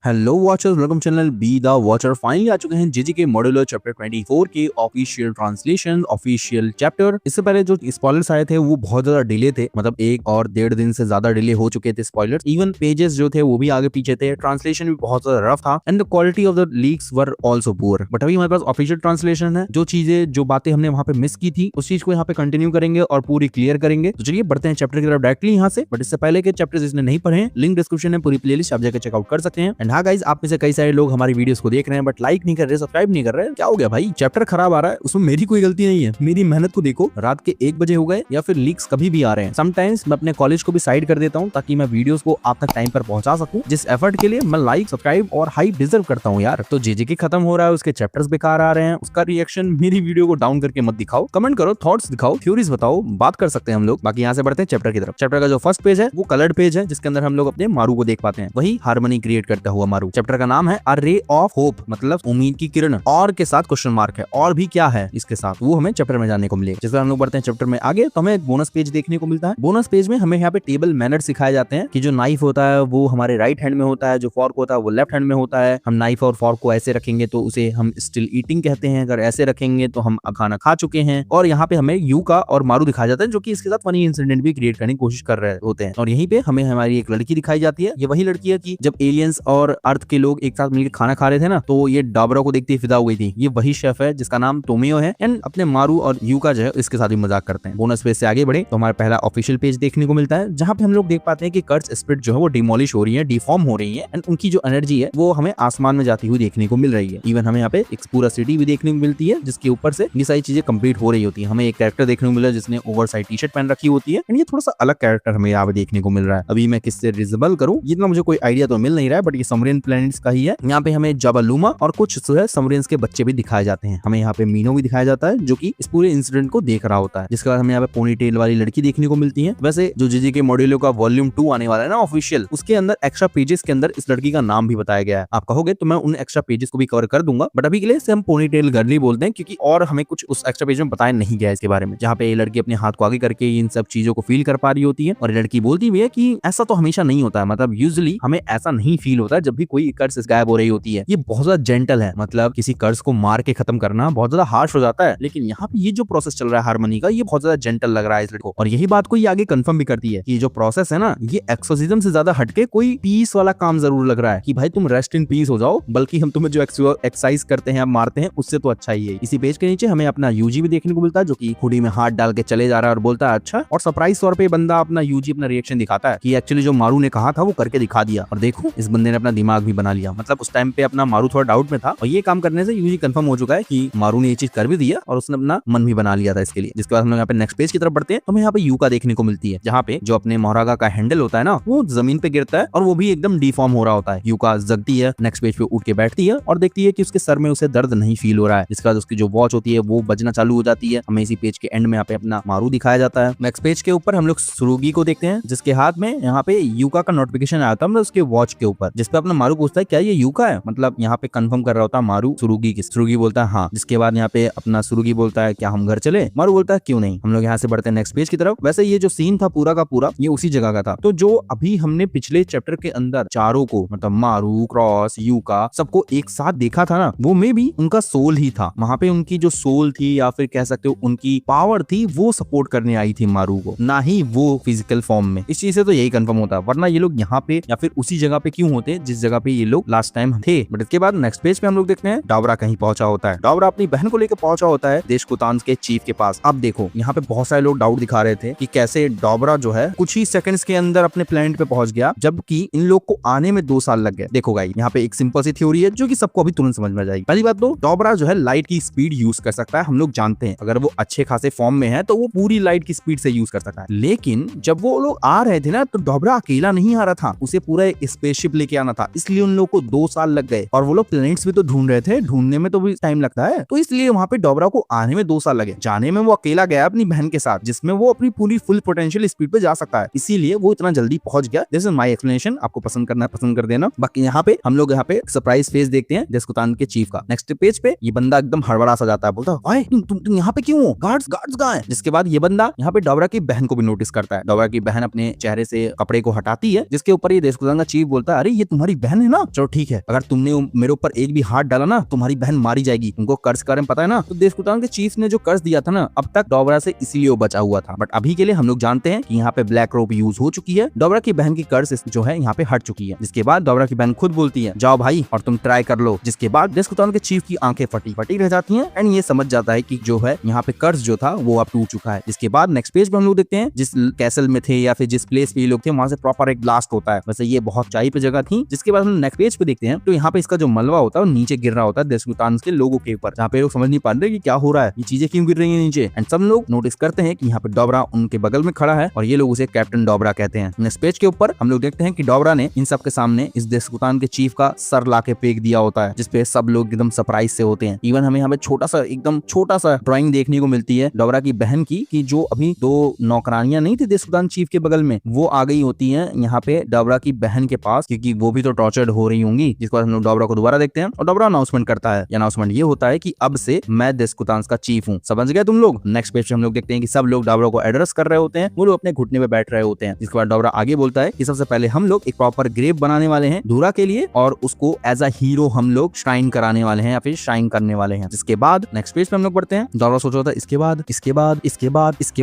Hello watchers, welcome channel be the watcher. Finally आ चुके हैं जीजीके मॉड्यूलर चैप्टर 24 के ऑफिशियल ट्रांसलेशन, ऑफिशियल चैप्टर। इससे पहले जो स्पॉयलर्स आए थे वो बहुत ज्यादा डिले थे, मतलब 1 और 1.5 दिन से ज्यादा डिले हो चुके थे स्पॉयलर्स। इवन पेजेस जो थे वो भी आगे पीछे थे, ट्रांसलेशन भी बहुत ज्यादा रफ था and the quality of the leaks were also poor. But अभी हमारे पास ऑफिशियल ट्रांसलेशन है। जो चीजें, जो बातें हमने वहां पे मिस की थी उस चीज को यहाँ पे कंटिन्यू करेंगे और पूरी क्लियर करेंगे। तो चलिए बढ़ते हैं चैप्टर की तरफ डायरेक्टली यहाँ से। बट इससे पहले के चैप्टर्स जिसने नहीं पढ़े हैं, लिंक डिस्क्रिप्शन में पूरी प्लेलिस्ट आप जाकर चेकआउट कर सकते हैं। एंड हाँ गाइस, आप में से कई सारे लोग हमारी वीडियोस को देख रहे हैं बट लाइक नहीं कर रहे, सब्सक्राइब नहीं कर रहे। क्या हो गया भाई? चैप्टर खराब आ रहा है, उसमें मेरी कोई गलती नहीं है। मेरी मेहनत को देखो, रात के 1 बजे हो गए या फिर लीक्स कभी भी आ रहे हैं। समटाइम्स मैं अपने कॉलेज को भी साइड कर देता हूँ ताकि मैं वीडियोस को आप तक टाइम पर पहुंचा सकूं, जिस एफर्ट के लिए मैं लाइक, सब्सक्राइब और हाइप डिजर्व करता हूँ यार। तो जेजेके खत्म हो रहा है, उसके चैप्टर्स बेकार आ रहे हैं, उसका रिएक्शन मेरी वीडियो को डाउन करके मत दिखाओ। कमेंट करो, थॉट्स दिखाओ, थ्योरीज बताओ, बात कर सकते हैं हम लोग। बाकी यहाँ से बढ़ते हैं चैप्टर की तरफ। चैप्टर का जो फर्स्ट पेज है वो कलर्ड पेज है, जिसके अंदर हम लोग अपने मारू को देख पाते हैं, वही हार्मनी क्रिएट करता हुआ मारू। चैप्टर का नाम है अ रे ऑफ होप, मतलब उम्मीद की किरण, और के साथ क्वेश्चन मार्क है। और भी क्या है इसके साथ वो हमें चैप्टर में जानने को मिलेगा। जिसके हम लोग बढ़ते हैं चैप्टर में आगे, तो हमें एक बोनस पेज देखने को मिलता है। बोनस पेज में हमें यहाँ पे टेबल मैनर्स सिखाए जाते हैं कि जो नाइफ होता है वो हमारे राइट हैंड में होता है, जो फॉर्क होता है वो लेफ्ट हैंड में होता है। हम नाइफ और फॉर्क को ऐसे रखेंगे तो उसे हम स्टिल ईटिंग कहते हैं, अगर ऐसे रखेंगे तो हम खाना खा चुके हैं। और यहाँ पे हमें यूका और मारू दिखाया जाता है, जो कि इसके साथ फनी इंसिडेंट भी क्रिएट करने की कोशिश कर रहे होते हैं। और यहीं पे हमें हमारी एक लड़की दिखाई जाती है। ये वही लड़की है कि जब एलियंस और अर्थ के लोग एक साथ मिलकर खाना खा रहे थे ना, तो ये डाबरा को देखते ही फिदा हो गई थी। ये वही शेफ है जिसका नाम टोमियो है एंड अपने मारू और यूका जो है इसके साथ भी मजाक करते हैं। बोनस पेज से आगे बढ़े तो हमारा पहला ऑफिशियल पेज देखने को मिलता है, जहाँ पे हम लोग देख पाते हैं कि कर्ट्स स्पिरिट जो है वो डिमोलिश हो रही है, डिफॉर्म हो रही है एंड उनकी जो एनर्जी है वो हमें आसमान में जाती हुई देखने को मिल रही है। इवन हमें यहाँ पे एक पूरा सिटी भी देखने को मिलती है, जिसके ऊपर से ये सारी चीजें कंप्लीट हो रही होती है। हमें एक कैरेक्टर देखने को मिला है जिसने ओवर साइड टी शर्ट पहन रखी होती है एंड ये थोड़ा सा अलग कैरेक्टर हमें यहाँ पे देखने को मिल रहा है। अभी मैं किससे रिजबल करूँ इतना मुझे कोई आइडिया तो मिल नहीं रहा है, बट ये समरियन प्लैनेट्स का ही है। यहाँ पे हमें जाबालूमा और कुछ जो है समरियंस के बच्चे भी दिखाए जाते हैं। हमें यहाँ पे मीनो भी दिखाया जाता है जो कि इस पूरे इंसिडेंट को देख रहा होता है। जिसके बाद हमें यहाँ पे पोनी टेल वाली लड़की देखने को मिलती है। वैसे जो जीजीके मॉड्यूलो का वॉल्यूम 2 आने वाला है ना ऑफिशियल, उसके अंदर एक्स्ट्रा पेजेस के अंदर इस लड़की का नाम भी बताया गया है। आप कहोगे तो मैं उन एक्स्ट्रा पेजेस को भी कवर कर दूंगा, बट अभी के लिए हम पोनी टेल गर्ली बोलते हैं, क्योंकि और हमें कुछ उस एक्स्ट्रा पेज में बताया नहीं गया इसके बारे में। जहाँ पे ये लड़की अपने हाथ को आगे करके इन सब चीजों को फील कर पा रही होती है। और ये लड़की बोलती भी है कि ऐसा तो हमेशा नहीं होता है, मतलब यूजुअली हमें ऐसा नहीं फील होता है जब भी कोई कर्स गायब हो रही होती है। ये बहुत ज्यादा जेंटल है, मतलब किसी कर्स को मार के खत्म करना बहुत ज्यादा हार्श हो जाता है, लेकिन यहाँ पे ये जो प्रोसेस चल रहा है हार्मनी का, ये बहुत ज्यादा जेंटल लग रहा है इस लड़को। और यही बात को ये आगे कंफर्म भी करती है कि जो प्रोसेस है ना, ये एक्सोसिज्म से ज्यादा हटके कोई पीस वाला काम जरूर लग रहा है कि भाई तुम रेस्ट इन पीस हो जाओ, बल्कि हम तुम्हें जो एक्सरसाइज करते हैं, मारते हैं, उससे तो अच्छा ही है। इसी पेज के नीचे हमें अपना यूजी भी देखने को मिलता है, जो कि हुडी में हाथ डाल के चले जा रहा है और बोलता है अच्छा। और सरप्राइज तौर पे बंदा अपना यूजी अपना रिएक्शन दिखाता है कि एक्चुअली जो मारू ने कहा था वो करके दिखा दिया, और देखो इस बंदे ने अपना दिमाग भी बना लिया। मतलब उस टाइम पे अपना मारू थोड़ा डाउट में था और ये काम करने से यूजी कंफर्म हो चुका है कि मारू ने ये चीज कर भी दिया और उसने अपना मन भी बना लिया था इसके लिए। जिसके बाद हम लोग यहाँ पे नेक्स्ट पेज की तरफ बढ़ते हैं, हमें यहाँ पे यूका देखने को मिलती है, जहाँ पे जो अपने मोहरागा का हैंडल होता है ना, वो जमीन पे गिरता है और वो भी एकदम डिफॉर्म हो रहा होता है। यूका जगती है, नेक्स्ट पेज पे उठ के बैठती है और देखती है कि उसके सर में उसे दर्द नहीं फील हो रहा है। जिसके बाद उसकी जो वॉच होती है वो बजना चालू हो जाती है। हमें इसी पेज के एंड में यहाँ पे अपना मारू दिखाया जाता है। नेक्स्ट पेज के ऊपर हम लोग सुरुगी को देखते हैं, जिसके हाथ में यहाँ पे यूका का नोटिफिकेशन आया था, मतलब उसके वॉच के ऊपर, जिसपे अपना मारू पूछता है क्या ये यूका है, मतलब यहाँ पे कंफर्म कर रहा होता है मारू सुरुगी की। सुरुगी बोलता है हाँ। जिसके बाद यहाँ पे अपना सुरुगी बोलता है क्या हम घर चले, मारू बोलता है क्यों नहीं। हम लोग यहाँ से बढ़ते हैं नेक्स्ट पेज की तरफ। वैसे ये जो सीन था पूरा का पूरा ये उसी जगह का था, तो जो अभी हमने पिछले चैप्टर के अंदर चारों को, मतलब मारू, क्रॉस, यूका, सबको एक साथ देखा था ना, वो में भी उनका सोल ही था। वहां पे उनकी जो सोल थी या फिर कह सकते हो उनकी पावर थी, वो सपोर्ट करने आई थी मारू को, ना ही वो फिजिकल फॉर्म में। इस चीज से तो यही कंफर्म होता है, वरना ये लोग यहाँ पे या फिर उसी जगह पे क्यों होते जिस जगह पे ये लोग लास्ट टाइम थे। बट इसके बाद नेक्स्ट पेज पे हम लोग देखते हैं डाबरा कहीं पहुंचा होता है। डाबरा अपनी बहन को लेकर पहुंचा होता है देशकुतान के चीफ के पास। अब देखो यहाँ पे बहुत सारे लोग डाउट दिखा रहे थे कि कैसे डाबरा जो है कुछ ही सेकंड्स के अंदर अपने प्लेनेट पे पहुंच गया, जबकि इन लोग को आने में 2 साल लग गए। देखो गाइस, यहाँ पे एक सिंपल सी थ्योरी है जो कि सबको अभी तुरंत समझ में जाएगी। पहली बात तो डाबरा जो है लाइट की स्पीड यूज कर सकता है, हम लोग जानते हैं। अगर वो अच्छे खासे फॉर्म में है तो वो पूरी लाइट की स्पीड से यूज कर सकता है। लेकिन जब वो लोग आ रहे थे ना, तो डाबरा अकेला नहीं आ रहा था, उसे पूरा स्पेसशिप लेके आना था, इसलिए उन लोग को 2 साल लग गए। और वो लोग प्लैनेट्स भी तो ढूंढ रहे थे, ढूंढने में तो भी टाइम लगता है, तो इसलिए वहाँ पे डाबरा को आने में 2 साल लगे। जाने में वो अकेला गया अपनी बहन के साथ, जिसमें वो अपनी पूरी फुल पोटेंशियल स्पीड पे जा सकता है, इसीलिए वो इतना जल्दी पहुंच गया। दिस इज माय एक्सप्लेनेशन, आपको पसंद करना है पसंद कर देना। बाकी यहाँ पे हम लोग यहाँ पे सरप्राइज फेस देखते हैं देशकुतान के चीफ का। नेक्स्ट पेज पे ये बंदा एकदम हड़बड़ा सा जाता है, बोलता है तुम यहाँ पे क्यों हो, गार्ड्स कहाँ हैं। जिसके बाद ये बंदा यहाँ पे डाबरा की बहन को भी नोटिस करता है। डाबरा की बहन अपने चेहरे से कपड़े को हटाती है, जिसके ऊपर ये देशकुतान का चीफ बोलता है अरे ये तुम्हारी तुम्हारी बहन है ना, चलो ठीक है, अगर तुमने मेरे ऊपर एक भी हाथ डाला ना तुम्हारी बहन मारी जाएगी, तुमको कर्ज के बारे में पता है ना। तो देशकुतान के चीफ ने जो कर्ज दिया था ना अब तक डोबरा से इसीलिए वो बचा हुआ था, बट अभी के लिए हम लोग जानते हैं कि यहाँ पे ब्लैक रोप यूज हो चुकी है, डोबरा की बहन की कर्ज जो है यहाँ पे हट चुकी है। जिसके बाद डोबरा की बहन खुद बोलती है जाओ भाई और तुम ट्राई कर लो, जिसके बाद देशकुतान के चीफ की आंखें फटी रह जाती हैं एंड ये समझ जाता है कि जो है यहाँ पे कर्ज जो था वो अब टूट चुका है। जिसके बाद नेक्स्ट पेज पे हम लोग देखते हैं जिस कैसल में थे या फिर जिस प्लेस पे ये लोग थे वहां से प्रॉपर एक ब्लास्ट होता है। वैसे ये बहुत ऊंचाई पे जगह थी। जिसके बाद हम नेक्स्ट पेज पे देखते हैं तो यहाँ पे इसका जो मलबा होता है वो नीचे गिर रहा होता है देशकुतान के लोगों के ऊपर, जहाँ पे लोग समझ नहीं पा रहे कि क्या हो रहा है, ये चीजें क्यों गिर रही है नीचे। एंड सब लोग नोटिस करते हैं कि यहाँ पे डोबरा उनके बगल में खड़ा है और ये लोग उसे कैप्टन डोबरा कहते हैं। नेक्स्ट पेज के ऊपर हम लोग देखते हैं कि डोबरा ने इन सब के सामने इस देशकुतान के चीफ का सर लाके फेंक दिया होता है, जिसपे सब लोग एकदम सरप्राइज से होते हैं। इवन हमें यहाँ पे एकदम छोटा सा ड्राइंग देखने को मिलती है डोबरा की बहन की, कि जो अभी दो नौकरानियां नहीं थी देशकुतान चीफ के बगल में, वो आ गई होती हैं यहाँ पे डोबरा की बहन के पास, क्योंकि वो भी तो टॉर्चर्ड हो रही होंगी। जिसके बाद हम लोग डोबरा को दोबारा देखते हैं और डोबरा अनाउंसमेंट करता है। अनाउंसमेंट ये होता है कि अब से मैं देशकुतान का चीफ हूँ, समझ गए तुम लोग। नेक्स्ट पेज पे हम लोग देखते हैं कि सब लोग डोबरा को एड्रेस कर रहे होते हैं, वो लोग अपने घुटने पे बैठ रहे होते हैं। जिसके बाद डोबरा आगे बोलता है कि सबसे पहले हम लोग एक प्रॉपर ग्रेव बनाने वाले हैं धूरा के लिए और उसको एज अ हीरो हम लोग श्राइन कराने वाले हैं या फिर श्राइन करने वाले हैं। जिसके बाद नेक्स्ट पेज पे हम लोग पढ़ते हैं डोबरा सोच रहा था इसके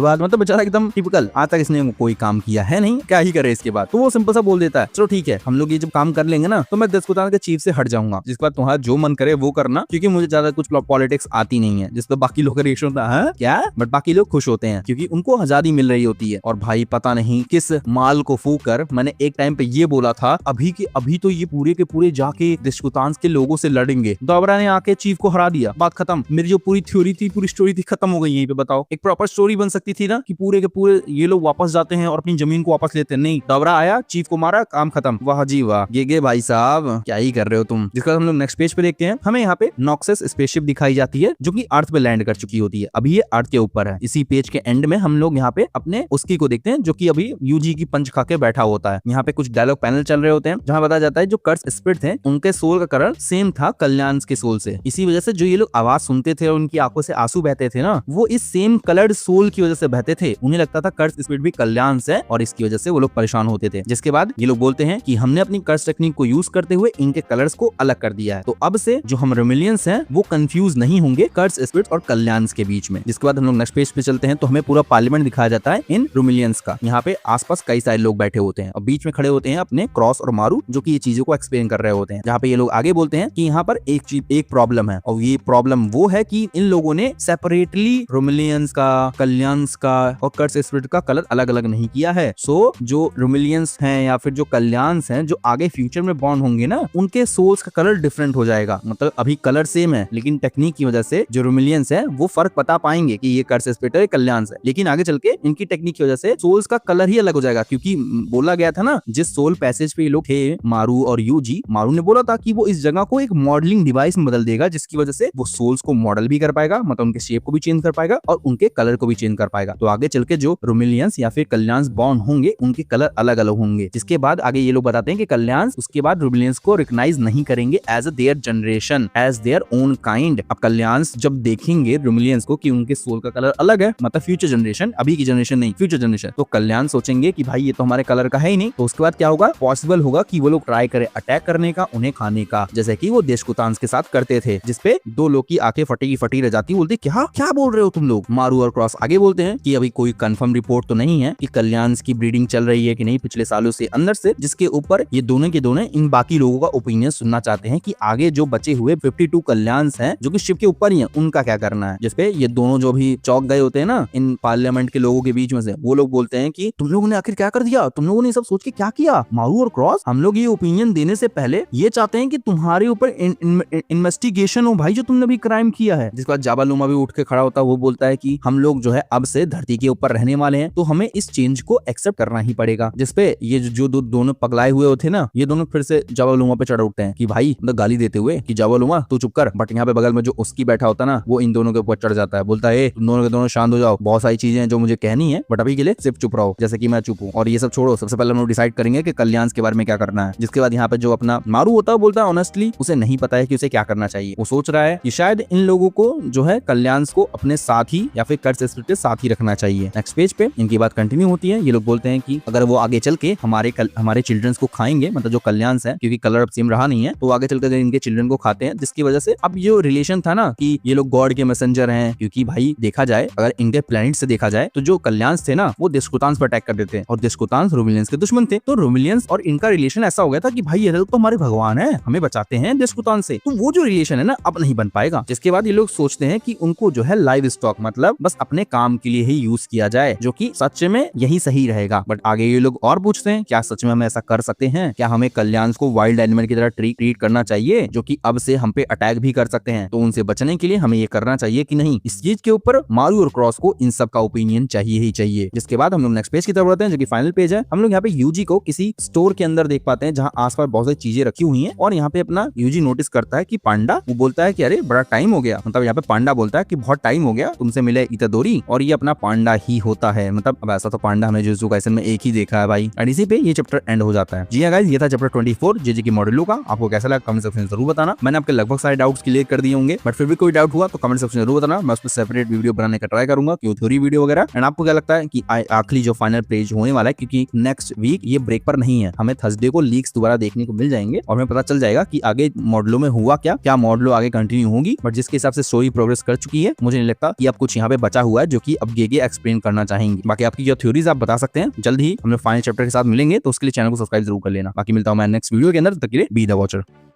बाद मतलब बेचारा एकदम टिपिकल, आज तक इसने कोई काम किया है नहीं, क्या ही करे इसके बाद। तो वो सिंपल सा बोल देता है चलो ठीक है हम लोग ये जब काम कर लेंगे ना तो मैं देशकुतान के चीफ से हट जाऊंगा, जिसके बाद तुम्हारा जो मन करे वो करना, क्योंकि मुझे ज्यादा कुछ पॉलिटिक्स आती नहीं है। जिस पर बाकी लोग का रिएक्शन होता है क्या, बट बाकी लोग खुश होते हैं क्योंकि उनको आजादी मिल रही होती है। और भाई पता नहीं किस माल को फूक कर मैंने एक टाइम पे ये बोला था अभी के अभी तो ये पूरे के पूरे जाके देशकुतान के लोगों से लड़ेंगे। डोबरा ने आके चीफ को हरा दिया, बात खत्म। मेरी जो पूरी थ्योरी थी, पूरी स्टोरी थी, खत्म हो गई। यहीं पे बताओ एक प्रॉपर स्टोरी बन सकती थी ना कि पूरे के पूरे ये लोग वापस जाते हैं और अपनी जमीन को वापस लेते हैं। नहीं, डोबरा आया, चीफ को मारा, काम खत्म। वाह जी वाह, ये भाई साहब क्या ही कर रहे हो तुम। जिसका हम लोग नेक्स्ट पेज पे देखते हैं, हमें यहाँ पे नॉक्सस स्पेसशिप दिखाई जाती है जो कि अर्थ पे लैंड कर चुकी होती है। अभी ये अर्थ के ऊपर है। इसी पेज के एंड में हम लोग यहाँ पे अपने उसकी को देखते हैं जो कि अभी यूजी की पंच खा के बैठा होता है। यहाँ पे कुछ डायलॉग पैनल चल रहे होते हैं जहाँ बताया जाता है जो कर्स स्पिरिट थे उनके सोल का कलर सेम था कल्याण के सोल से। इसी वजह से जो ये लोग आवाज सुनते थे और उनकी आंखों से आंसू बहते थे ना, वो इस सेम कलर्ड सोल की वजह से बहते थे। उन्हें लगता था कर्स स्पिरिट भी कल्याण से, और इसकी वजह से वो लोग परेशान होते थे। जिसके बाद ये लोग बोलते हैं कि हमने अपनी कर्स टेक्निक को यूज करते हुए इनके कलर्स को अलग कर दिया है, तो अब से जो हम रोमिलियंस हैं वो कंफ्यूज नहीं होंगे कर्स स्पिरिट और कल्याण के बीच में। जिसके बाद हम लोग नेक्स्ट पेज पे चलते हैं तो हमें पूरा पार्लियामेंट दिखाया जाता है इन रोमिलियंस का। यहाँ पे आसपास कई सारे लोग बैठे होते हैं और बीच में खड़े होते हैं अपने क्रॉस और मारू, जो कि ये चीजों को एक्सप्लेन कर रहे होते हैं। जहाँ पे ये लोग आगे बोलते हैं कि यहाँ पर एक प्रॉब्लम है, और ये प्रॉब्लम वो है कि इन लोगों ने सेपरेटली रोमिलियंस का, कल्याण्स का और कर्स स्पिरिट का कलर अलग अलग नहीं किया है। सो जो रोमिलियंस हैं या फिर जो कल्याण्स हैं जो आगे फ्यूचर में बॉर्न होंगे ना, उनके सोल्स का कलर डिफरेंट हो जाएगा। मतलब अभी कलर सेम है लेकिन टेक्निक की वजह से जो रोमिलियंस है वो फर्क बता पाएंगे कि ये कर्स स्पिरिट है, कल्याण्स है, लेकिन आगे चल के इनकी टेक्निक की वजह से सोल्स का कलर ही अलग हो जाएगा। क्योंकि बोला गया था ना, जिस सोल पैसेज पे ये लोग थे मारू और यूजी, मारू ने बोला था कि वो इस जगह को एक मॉडलिंग डिवाइस में बदल देगा जिसकी वजह से वो सोल्स को मॉडल भी कर पाएगा, मतलब उनके शेप को भी चेंज कर पाएगा और उनके कलर को भी चेंज कर पाएगा। तो आगे चल के जो रोमिलियंस या फिर कल्याण्स बॉर्न होंगे उनके कलर अलग अलग होंगे। जिसके बाद आगे ये लोग बताते हैं कि कल्याण्स उसके बाद रोमिलियंस को रिकॉग्नाइज नहीं करेंगे as their generation, as their own kind. अब कल्याण्स जब देखेंगे रोमिलियंस को कि उनके सोल का कलर अलग है, मतलब फ्यूचर जनरेशन, अभी की जनरेशन नहीं, फ्यूचर जनरेशन, तो कल्याण सोचेंगे कि भाई ये तो हमारे कलर का है ही नहीं। तो उसके बाद क्या होगा, पॉसिबल होगा कि वो लोग ट्राई करे अटैक करने का, उन्हें खाने का, जैसे कि वो देशकुतान के साथ करते थे, जिसपे दो लोग की आंखें फटी रह जाती। बोलते क्या क्या बोल रहे हो तुम लोग। मारू और क्रॉस आगे बोलते हैं कि अभी कोई कंफर्म रिपोर्ट तो नहीं है कि कल्याण की ब्रीडिंग चल रही है कि नहीं पिछले सालों से अंदर से, जिसके ऊपर ये दोनों के दोनों इन बाकी लोगों का ओपिनियन सुनना चाहते हैं कि आगे जो बचे हुए 52 कल्याण हैं जो कि शिप के ऊपर ही है, उनका क्या करना है। जिसपे ये दोनों जो भी चौक गए होते हैं ना इन पार्लियामेंट के लोगों के बीच में से, वो लोग बोलते हैं कि तुम लोगों ने आखिर क्या कर दिया, तुम लोगों ने सब सोच के क्या किया। मारू और क्रॉस, हम लोग ये ओपिनियन देने से पहले ये चाहते हैं कि तुम्हारे ऊपर इन्वेस्टिगेशन हो भाई, जो तुमने भी क्राइम किया है। जिसके बाद जाबालुमा भी उठ के खड़ा होता है, वो बोलता है कि हम लोग जो है अब से धरती के ऊपर रहने वाले हैं, तो हमें इस चेंज को एक्सेप्ट करना ही पड़ेगा। जिसपे ये जो दोनों पगलाए हुए होते ना, ये दोनों फिर से जाबालुमा पे चढ़ उठते हैं कि भाई, मतलब गाली देते हुए कि जाबालुमा तू चुप कर। बट यहाँ पे बगल में जो उसकी बैठा होता ना, वो इन दोनों के ऊपर चढ़ जाता है, बोलता है तुम दोनों के दोनों शांत हो जाओ, बहुत सारी चीजें हैं जो मुझे कहनी है, बट अभी के लिए सिर्फ चुप रहो, जैसे कि मैं चुप हूँ, और ये सब छोड़ो, सबसे पहले हम लोग डिसाइड करेंगे कि कल्याण के बारे में क्या करना है। जिसके बाद यहाँ पे जो अपना मारू होता है बोलता है ऑनेस्टली उसे नहीं पता है कि उसे क्या करना चाहिए। वो सोच रहा है कि शायद इन लोगों को जो है कल्याण को अपने साथ ही या फिर कर्स स्पिरिट के साथ ही रखना चाहिए। नेक्स्ट पेज पे इनकी बात कंटिन्यू होती है। ये लोग बोलते हैं कि अगर वो आगे चल के हमारे चिल्ड्रंस को खाएंगे, मतलब जो कल्याण है, क्योंकि कलर अब सेम रहा नहीं है, तो आगे चलकर इनके चिल्ड्रन को खाते हैं, जिसकी वजह से अब जो रिलेशन था ना कि ये लोग गॉड के मैसेंजर हैं, क्योंकि भाई देखा जाए अगर इनके प्लेनेट से देखा जाए तो जो कल्याण थे ना वो डिस्कुतांस पर अटैक कर देते हैं, और डिस्कुतांस रोमिलियंस के दुश्मन थे। तो रोमिलियंस और इनका रिलेशन ऐसा हो गया था कि भाई ये लोग तो हमारे भगवान है, हमें बचाते हैं डिस्कुतांस से, तो वो जो रिलेशन है ना अब नहीं बन पाएगा। जिसके बाद ये लोग सोचते हैं कि उनको जो है लाइव स्टॉक मतलब बस अपने काम के लिए ही यूज किया जाए, जो कि सच में यही सही रहेगा। बट आगे ये लोग और पूछते हैं क्या सच में हम ऐसा कर सकते हैं, क्या हमें कल्याण को वाइल्ड एनिमल की तरह ट्रीट करना चाहिए, जो कि अब से हम पे अटैक भी कर सकते हैं, तो उनसे बचने के लिए हमें ये करना चाहिए कि नहीं। इस चीज के ऊपर मारू और क्रॉस को इन सब का ओपिनियन चाहिए ही चाहिए। जिसके बाद हम लोग नेक्स्ट पेज की तरफ बढ़ते हैं, जो कि फाइनल पेज है। हम लोग यहाँ पे यूजी को किसी स्टोर के अंदर देख पाते हैं, जहाँ आसपास बहुत सारी चीजें रखी हुई हैं, और यहाँ पे अपना यूजी नोटिस करता है कि पांडा, वो बोलता है कि अरे बड़ा टाइम हो गया, मतलब यहाँ पे पांडा बोलता है कि बहुत टाइम हो गया तुमसे मिले इतादोरी, और ये अपना पांडा ही होता है। मतलब अब ऐसा तो पांडा हमने जुजुत्सु काइसेन में एक ही देखा है भाई। और इसी पे ये चैप्टर एंड हो जाता है। जी हाँ गाइस, ये था चैप्टर 24 जेजे की मॉड्यूलो का। आपको कैसा लगा कमेंट सेक्शन में जरूर बताना। मैंने आपके लगभग सारे डाउट्स क्लियर कर दिए होंगे, बट फिर भी कोई डाउट हुआ तो कमेंट सेक्शन में जरूर बताना। मैं उस पर सेपरेट वीडियो बनाने का ट्राई करूंगा, थ्योरी वीडियो वगैरह। एंड आपको क्या लगता है कि आखिरी जो फाइनल पेज होने वाला है, क्योंकि नेक्स्ट वीक ये ब्रेक पर नहीं है, हमें थर्सडे को लीक्स दोबारा देखने को मिल जाएंगे, और हमें पता चल जाएगा कि आगे मॉडलों में हुआ क्या मॉडलो आगे कंटिन्यू होगी। बट जिसके हिसाब से स्टोरी प्रोग्रेस कर चुकी है, मुझे नहीं लगता कि अब कुछ यहाँ पे बचा हुआ है जो कि अब गेगे एक्सप्लेन करना चाहेंगे। बाकी आपकी जो थ्योरीज आप बता सकते हैं। जल्द ही हम लोग फाइनल चैप्टर के साथ मिलेंगे, तो उसके लिए चैनल को सब्सक्राइब जरूर कर लेना। बाकी मिलता हूं मैं नेक्स्ट वीडियो के अंदर, तब तक के लिए बी द वॉचर।